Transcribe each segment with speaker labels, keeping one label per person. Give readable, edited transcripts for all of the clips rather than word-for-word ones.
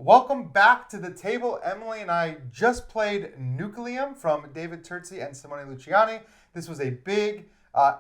Speaker 1: Welcome back to the table. Emily and I just played Nucleum from David Terzi and Simone Luciani. This was a big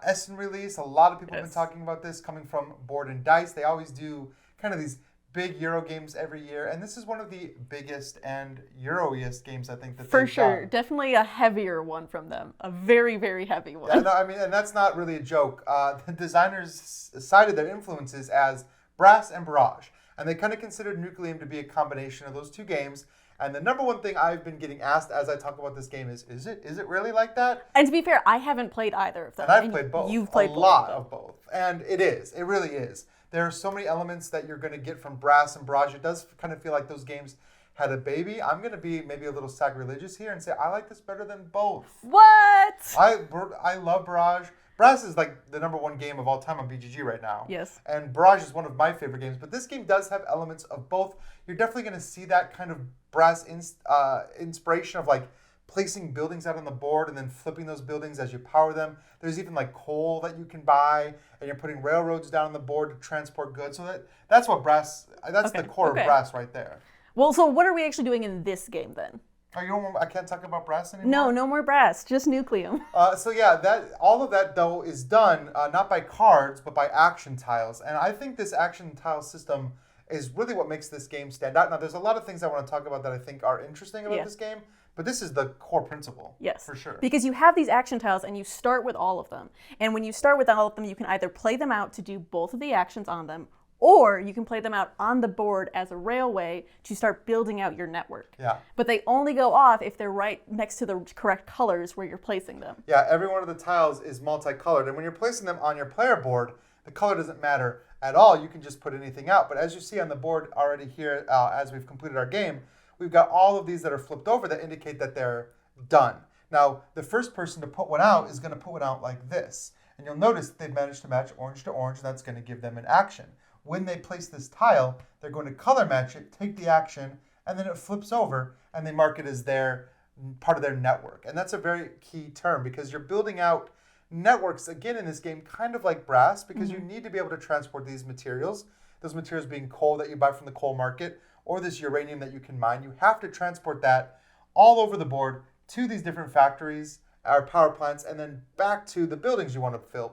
Speaker 1: Essen release. A lot of people have been talking about this coming from Board&Dice. They always do kind of these big Euro games every year, and this is one of the biggest and Euro-iest games I think that
Speaker 2: for sure done. Definitely a heavier one from them, a very, very heavy one.
Speaker 1: Yeah, no, I mean, and that's not really a joke. The designers cited their influences as Brass and Barrage, and they kind of considered Nucleum to be a combination of those two games. And the number one thing I've been getting asked as I talk about this game is it really like that?
Speaker 2: And to be fair, I haven't played either of them.
Speaker 1: And I've played both.
Speaker 2: You've played
Speaker 1: a lot of both. And it is. It really is. There are so many elements that you're going to get from Brass and Barrage. It does kind of feel like those games had a baby. I'm going to be maybe a little sacrilegious here and say I like this better than both.
Speaker 2: What?
Speaker 1: I love Barrage. Brass is like the number one game of all time on BGG right now.
Speaker 2: Yes.
Speaker 1: And Barrage is one of my favorite games. But this game does have elements of both. You're definitely going to see that kind of Brass inspiration of like placing buildings out on the board and then flipping those buildings as you power them. There's even like coal that you can buy, and you're putting railroads down on the board to transport goods. So that's what Brass, that's the core of Brass right there.
Speaker 2: Well, so what are we actually doing in this game then?
Speaker 1: Oh, I can't talk about Brass anymore?
Speaker 2: No more Brass, just Nucleum.
Speaker 1: So yeah, all of that though is done not by cards, but by action tiles. And I think this action tile system is really what makes this game stand out. Now, there's a lot of things I want to talk about that I think are interesting about this game, but this is the core principle.
Speaker 2: Yes,
Speaker 1: for sure.
Speaker 2: Because you have these action tiles and you start with all of them. And when you start with all of them, you can either play them out to do both of the actions on them, or you can play them out on the board as a railway to start building out your network.
Speaker 1: Yeah.
Speaker 2: But they only go off if they're right next to the correct colors where you're placing them.
Speaker 1: Yeah, every one of the tiles is multicolored. And when you're placing them on your player board, the color doesn't matter at all. You can just put anything out. But as you see on the board already here, as we've completed our game, we've got all of these that are flipped over that indicate that they're done. Now, the first person to put one out is going to put one out like this. And you'll notice they've managed to match orange to orange, and that's going to give them an action. When they place this tile, they're going to color match it, take the action, and then it flips over, and they mark it as their part of their network. And that's a very key term because you're building out networks, again, in this game, kind of like Brass, because you need to be able to transport these materials, those materials being coal that you buy from the coal market, or this uranium that you can mine. You have to transport that all over the board to these different factories, or power plants, and then back to the buildings you want to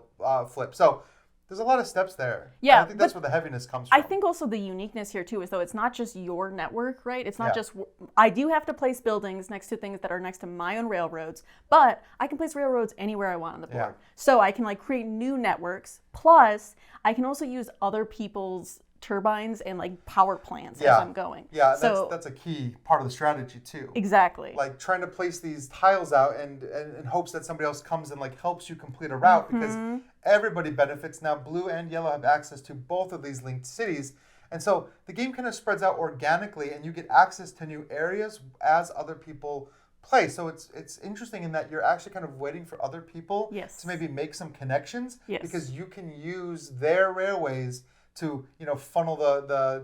Speaker 1: flip. So there's a lot of steps there.
Speaker 2: Yeah,
Speaker 1: and I think that's where the heaviness comes from.
Speaker 2: I think also the uniqueness here too is though it's not just your network, right? It's not just, I do have to place buildings next to things that are next to my own railroads, but I can place railroads anywhere I want on the board.
Speaker 1: Yeah.
Speaker 2: So I can like create new networks, plus I can also use other people's turbines and like power plants as I'm going.
Speaker 1: Yeah,
Speaker 2: so,
Speaker 1: that's a key part of the strategy too.
Speaker 2: Exactly.
Speaker 1: Like trying to place these tiles out and in hopes that somebody else comes and like helps you complete a route because everybody benefits. Now blue and yellow have access to both of these linked cities. And so the game kind of spreads out organically and you get access to new areas as other people play. So it's interesting in that you're actually kind of waiting for other people to maybe make some connections because you can use their railways to funnel the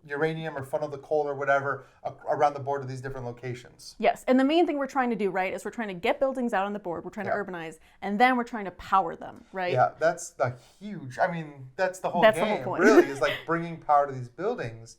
Speaker 1: uranium or funnel the coal or whatever around the board of these different locations.
Speaker 2: Yes, and the main thing we're trying to do, right, is we're trying to get buildings out on the board, we're trying to urbanize, and then we're trying to power them, right?
Speaker 1: Yeah, that's the whole game,
Speaker 2: point.
Speaker 1: really, is like bringing power to these buildings.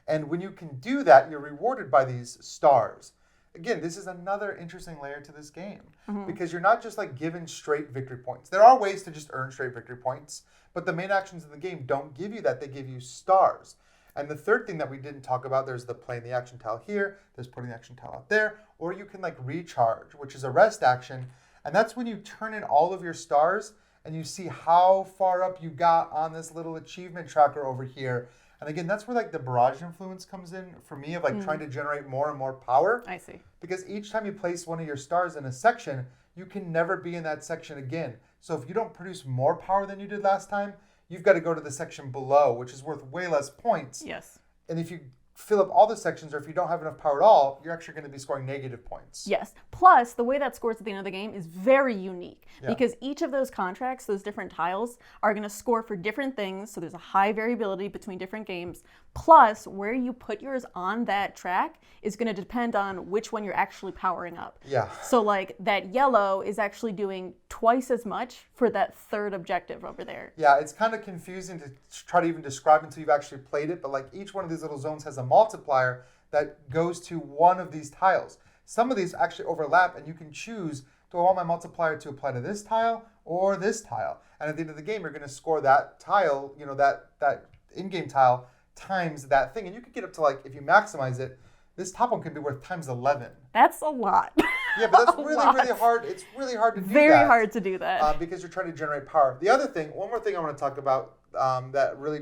Speaker 1: And when you can do that, you're rewarded by these stars. Again, this is another interesting layer to this game because you're not just like given straight victory points. There are ways to just earn straight victory points, but the main actions of the game don't give you that. They give you stars. And the third thing that we didn't talk about, there's the playing the action tile here, there's putting the action tile out there, or you can like recharge, which is a rest action. And that's when you turn in all of your stars and you see how far up you got on this little achievement tracker over here. And again, that's where like the Barrage influence comes in for me of like trying to generate more and more power.
Speaker 2: I see.
Speaker 1: Because each time you place one of your stars in a section, you can never be in that section again. So if you don't produce more power than you did last time, you've got to go to the section below, which is worth way less points.
Speaker 2: Yes.
Speaker 1: And if you fill up all the sections, or if you don't have enough power at all, you're actually going to be scoring negative points.
Speaker 2: Yes. Plus, the way that scores at the end of the game is very unique because each of those contracts, those different tiles, are going to score for different things. So there's a high variability between different games. Plus, where you put yours on that track is going to depend on which one you're actually powering up.
Speaker 1: Yeah.
Speaker 2: So like that yellow is actually doing twice as much for that third objective over there.
Speaker 1: Yeah, it's kind of confusing to try to even describe until you've actually played it, but like each one of these little zones has a multiplier that goes to one of these tiles. Some of these actually overlap, and you can choose, do I want my multiplier to apply to this tile or this tile? And at the end of the game, you're going to score that tile, that in-game tile times that thing. And you could get up to, like, if you maximize it, this top one could be worth times 11.
Speaker 2: That's a lot.
Speaker 1: Yeah, but that's really hard. It's really hard to do that.
Speaker 2: Very hard to do that.
Speaker 1: Because you're trying to generate power. The other thing, one more thing I want to talk about that really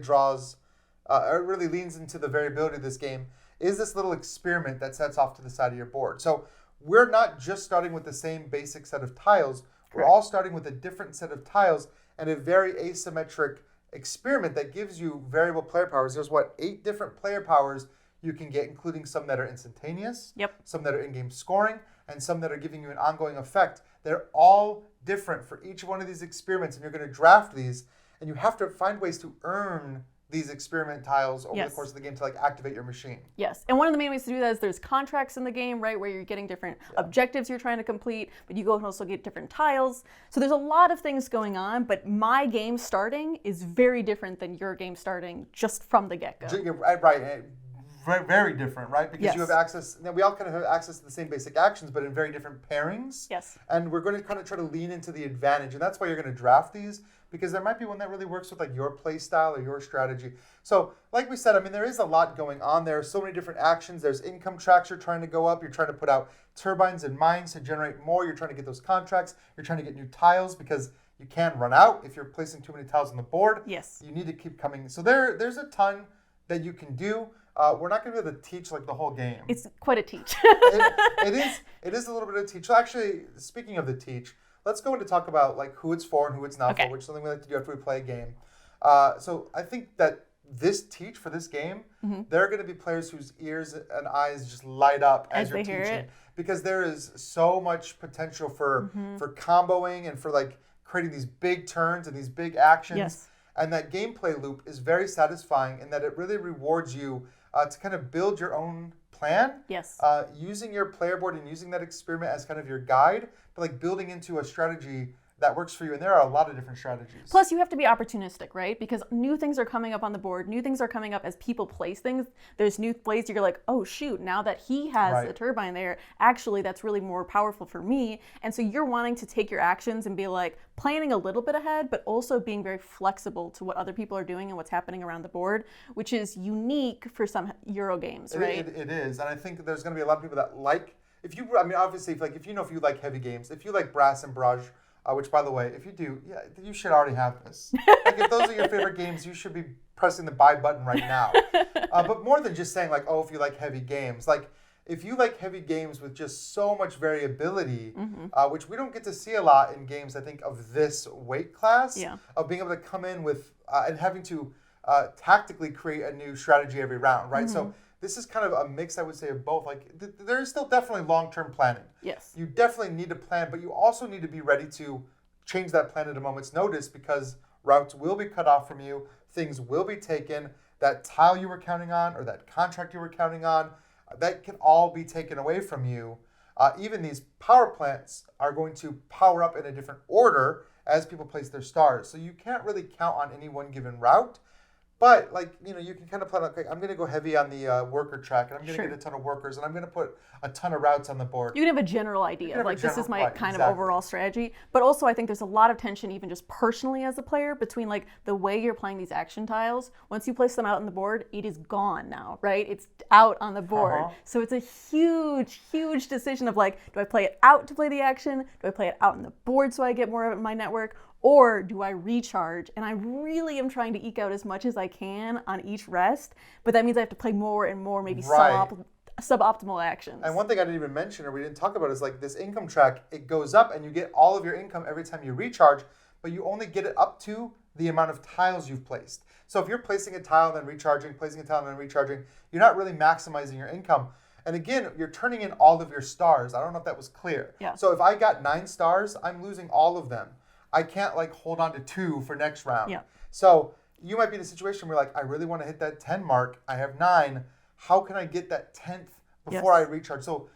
Speaker 1: really leans into the variability of this game is this little experiment that sets off to the side of your board. So we're not just starting with the same basic set of tiles. We're all starting with a different set of tiles and a very asymmetric experiment that gives you variable player powers. There's 8 different player powers you can get, including some that are instantaneous, some that are in-game scoring, and some that are giving you an ongoing effect. They're all different for each one of these experiments, and you're going to draft these, and you have to find ways to earn these experiment tiles over the course of the game to activate your machine.
Speaker 2: Yes, and one of the main ways to do that is there's contracts in the game, right, where you're getting different objectives you're trying to complete, but you can also get different tiles. So there's a lot of things going on, but my game starting is very different than your game starting just from the get-go.
Speaker 1: Right. Very different, right? Because you have access, we all kind of have access to the same basic actions, but in very different pairings.
Speaker 2: Yes.
Speaker 1: And we're going to kind of try to lean into the advantage, and that's why you're going to draft these, because there might be one that really works with your play style or your strategy. So like we said, there is a lot going on. There are so many different actions. There's income tracks you're trying to go up. You're trying to put out turbines and mines to generate more. You're trying to get those contracts. You're trying to get new tiles because you can run out if you're placing too many tiles on the board.
Speaker 2: Yes.
Speaker 1: You need to keep coming. So there's a ton that you can do. We're not going to be able to teach the whole game.
Speaker 2: It's quite a teach.
Speaker 1: It is a little bit of a teach. So actually, speaking of the teach, let's go into talk about who it's for and who it's not for, which is something we like to do after we play a game. So I think that this teach for this game, there are going to be players whose ears and eyes just light up as you're teaching, because there is so much potential for comboing and for creating these big turns and these big actions.
Speaker 2: Yes.
Speaker 1: And that gameplay loop is very satisfying in that it really rewards you to kind of build your own plan.
Speaker 2: Yes.
Speaker 1: Using your player board and using that experiment as kind of your guide, but building into a strategy that works for you. And there are a lot of different strategies.
Speaker 2: Plus, you have to be opportunistic, right? Because new things are coming up on the board. New things are coming up as people place things. There's new plays. You're like, oh, shoot, now that he has a turbine there, actually, that's really more powerful for me. And so you're wanting to take your actions and be planning a little bit ahead, but also being very flexible to what other people are doing and what's happening around the board, which is unique for some Euro games, right?
Speaker 1: It is. And I think there's going to be a lot of people that obviously, if you like heavy games, if you like Brass and Barrage, which, by the way, if you do, you should already have this. If those are your favorite games, you should be pressing the buy button right now. But more than just saying if you like heavy games, if you like heavy games with just so much variability, which we don't get to see a lot in games, I think, of this weight class, of being able to come in with and having to tactically create a new strategy every round, right? So this is kind of a mix, I would say, of both. There is still definitely long-term planning.
Speaker 2: Yes.
Speaker 1: You definitely need to plan, but you also need to be ready to change that plan at a moment's notice, because routes will be cut off from you, things will be taken, that tile you were counting on or that contract you were counting on, that can all be taken away from you. Even these power plants are going to power up in a different order as people place their stars. So you can't really count on any one given route. But you can kind of plan, I'm going to go heavy on the worker track, and I'm going to get a ton of workers, and I'm going to put a ton of routes on the board.
Speaker 2: You can have a general idea of this is my kind of overall strategy. But also I think there's a lot of tension even just personally as a player between the way you're playing these action tiles. Once you place them out on the board, it is gone now, right? It's out on the board. So it's a huge, huge decision of do I play it out to play the action? Do I play it out on the board so I get more of my network? Or do I recharge? And I really am trying to eke out as much as I can on each rest, but that means I have to play more and more, maybe suboptimal actions.
Speaker 1: And one thing I didn't even mention or we didn't talk about is this income track. It goes up and you get all of your income every time you recharge, but you only get it up to the amount of tiles you've placed. So if you're placing a tile and then recharging, placing a tile and then recharging, you're not really maximizing your income. And again, you're turning in all of your stars. I don't know if that was clear.
Speaker 2: Yeah.
Speaker 1: So if I got 9 stars, I'm losing all of them. I can't hold on to 2 for next round.
Speaker 2: Yeah.
Speaker 1: So you might be in a situation where I really want to hit that 10 mark. I have 9. How can I get that 10th before I recharge? So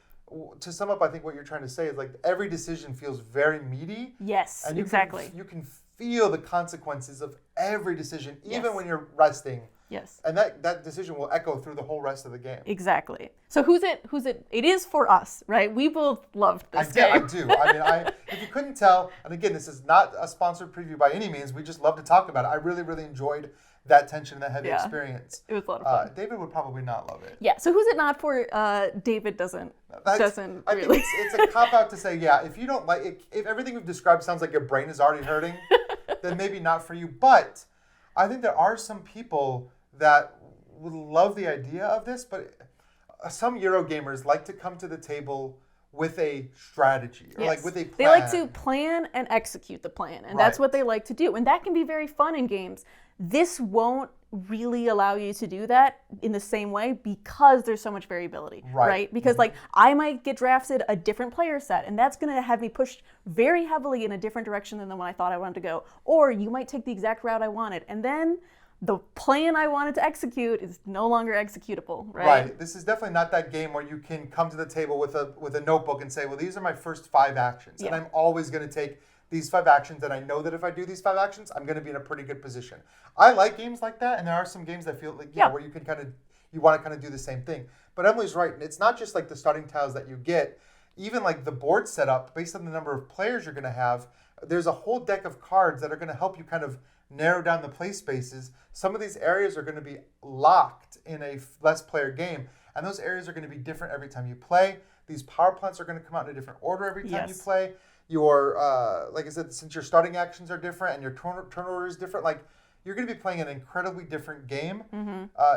Speaker 1: to sum up, I think what you're trying to say is every decision feels very meaty.
Speaker 2: Yes,
Speaker 1: and
Speaker 2: exactly.
Speaker 1: You can feel the consequences of every decision, even when you're resting.
Speaker 2: Yes.
Speaker 1: And that decision will echo through the whole rest of the game.
Speaker 2: Exactly. So who's it? It is for us, right? We both loved this game.
Speaker 1: I do. I mean, if you couldn't tell, and again, this is not a sponsored preview by any means. We just love to talk about it. I really, really enjoyed that tension and that heavy experience.
Speaker 2: It was a lot of fun.
Speaker 1: David would probably not love it.
Speaker 2: Yeah. So who's it not for? David doesn't really.
Speaker 1: Think it's a cop out to say, yeah, if you don't like it, if everything we've described sounds like your brain is already hurting, then maybe not for you. But I think there are some people that would love the idea of this, but some Euro gamers like to come to the table with a strategy or like with a plan.
Speaker 2: They like to plan and execute the plan, and that's what they like to do. And that can be very fun in games. This won't really allow you to do that in the same way because there's so much variability, right? Because like I might get drafted a different player set, and that's going to have me pushed very heavily in a different direction than the one I thought I wanted to go. Or you might take the exact route I wanted, and then the plan I wanted to execute is no longer executable, right?
Speaker 1: Right. This is definitely not that game where you can come to the table with a notebook and say, well, these are my first 5 actions, and I'm always going to take these 5 actions, and I know that if I do these 5 actions, I'm going to be in a pretty good position. I like games like that, and there are some games that feel like where you can you want to kind of do the same thing. But Emily's right, and it's not just like the starting tiles that you get. Even like the board setup, based on the number of players you're going to have, there's a whole deck of cards that are going to help you kind of narrow down the play spaces. Some of these areas are going to be locked in a less player game, and those areas are going to be different every time you play. These power plants are going to come out in a different order every time you play. Your, like I said, since your starting actions are different and your turn order is different, like you're going to be playing an incredibly different game.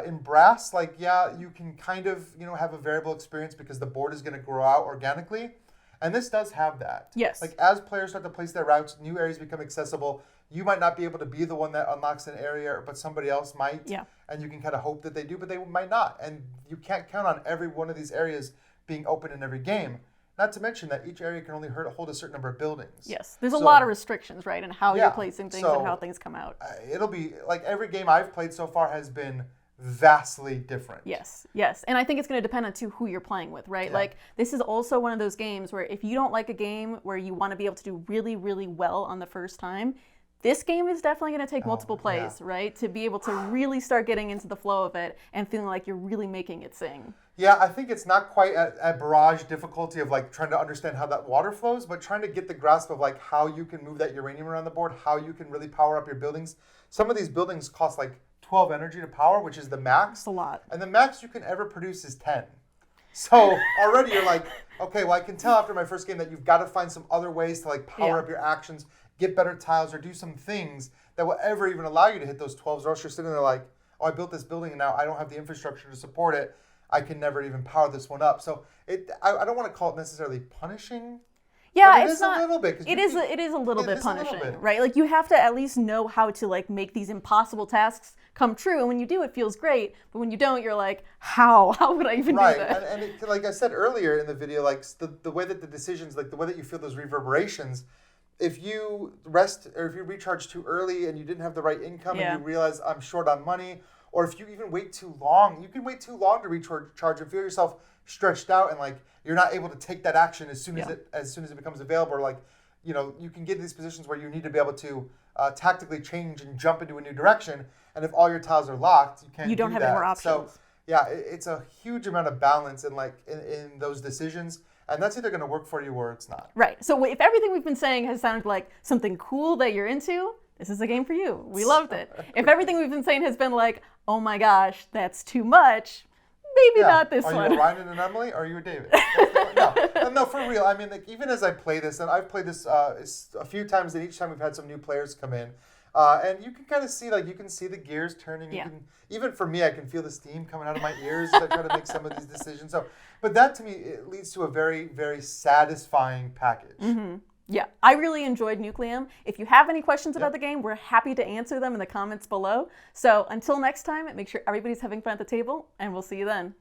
Speaker 1: In Brass, like, you can kind of, have a variable experience because the board is going to grow out organically. And this does have that.
Speaker 2: Yes.
Speaker 1: Like as players start to place their routes, new areas become accessible. You might not be able to be the one that unlocks an area, but somebody else might.
Speaker 2: Yeah.
Speaker 1: And you can kind of hope that they do, but they might not. And you can't count on every one of these areas being open in every game. Not to mention that each area can only hold a certain number of buildings.
Speaker 2: Yes, there's a lot of restrictions, right, in how you're placing things and how things come out.
Speaker 1: It'll be, like every game I've played so far has been vastly different.
Speaker 2: Yes. And I think it's going to depend on who you're playing with, right?
Speaker 1: Yeah.
Speaker 2: Like this is also one of those games where if you don't like a game where you want to be able to do really, really well on the first time, this game is definitely going to take multiple plays, right? To be able to really start getting into the flow of it and feeling like you're really making it sing.
Speaker 1: Yeah, I think it's not quite at Barrage difficulty of like trying to understand how that water flows, but trying to get the grasp of like how you can move that uranium around the board, how you can really power up your buildings. Some of these buildings cost like 12 energy to power, which is the max.
Speaker 2: It's a lot.
Speaker 1: And the max you can ever produce is 10. So already you're like, okay, well I can tell after my first game that you've got to find some other ways to like power up your actions, get better tiles, or do some things that will ever even allow you to hit those 12s, or else you're sitting there like, oh, I built this building and now I don't have the infrastructure to support it. I can never even power this one up. So I don't want to call it necessarily punishing.
Speaker 2: Yeah,
Speaker 1: it's not. A little bit.
Speaker 2: It is a little bit punishing, right? Like you have to at least know how to like make these impossible tasks come true. And when you do, it feels great. But when you don't, you're like, how would I even do that?
Speaker 1: Right, and it, like I said earlier in the video, like the way that the decisions, like the way that you feel those reverberations. If you rest or if you recharge too early and you didn't have the right income and you realize I'm short on money, or if you even wait too long, you can wait too long to recharge and feel yourself stretched out and like you're not able to take that action as soon as it becomes available. Or like, you can get in these positions where you need to be able to tactically change and jump into a new direction. And if all your tiles are locked, you can't.
Speaker 2: You don't have any more options.
Speaker 1: So yeah, it's a huge amount of balance in those decisions. And that's either going to work for you or it's not.
Speaker 2: Right. So if everything we've been saying has sounded like something cool that you're into, this is a game for you. We loved it. If everything we've been saying has been like, oh my gosh, that's too much, maybe not this one.
Speaker 1: Are you a Ryan and Emily or are you a David? No, for real. I mean, like, even as I play this, and I've played this a few times, and each time we've had some new players come in. And you can kind of see, like, you can see the gears turning. You can, even for me, I can feel the steam coming out of my ears as I try to make some of these decisions. So, but that to me, it leads to a very, very satisfying package.
Speaker 2: Mm-hmm. Yeah, I really enjoyed Nucleum. If you have any questions about the game, we're happy to answer them in the comments below. So until next time, make sure everybody's having fun at the table, and we'll see you then.